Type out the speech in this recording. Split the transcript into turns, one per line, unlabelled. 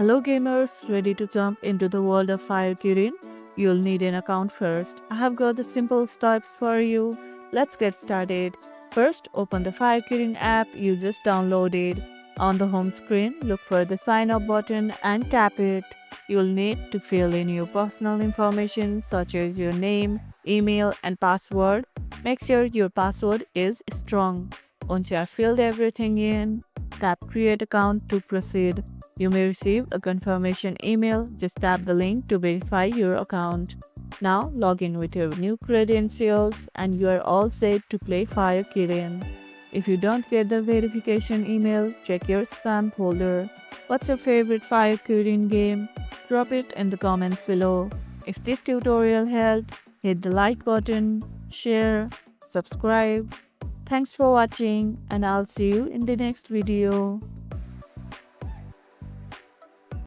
Hello gamers, ready to jump into the world of Fire Kirin? You'll need an account first. I have got the simple steps for you. Let's get started. First, open the Fire Kirin app you just downloaded. On the home screen, look for the sign up button and tap it. You'll need to fill in your personal information such as your name, email, and password. Make sure your password is strong. Once you have filled everything in, tap Create Account to proceed. You may receive a confirmation email. Just tap the link to verify your account. Now log in with your new credentials and you are all set to play Fire Kirin. If you don't get the verification email, check your spam folder. What's your favorite Fire Kirin game? Drop it in the comments below. If this tutorial helped, hit the like button, share, subscribe. Thanks for watching and I'll see you in the next video.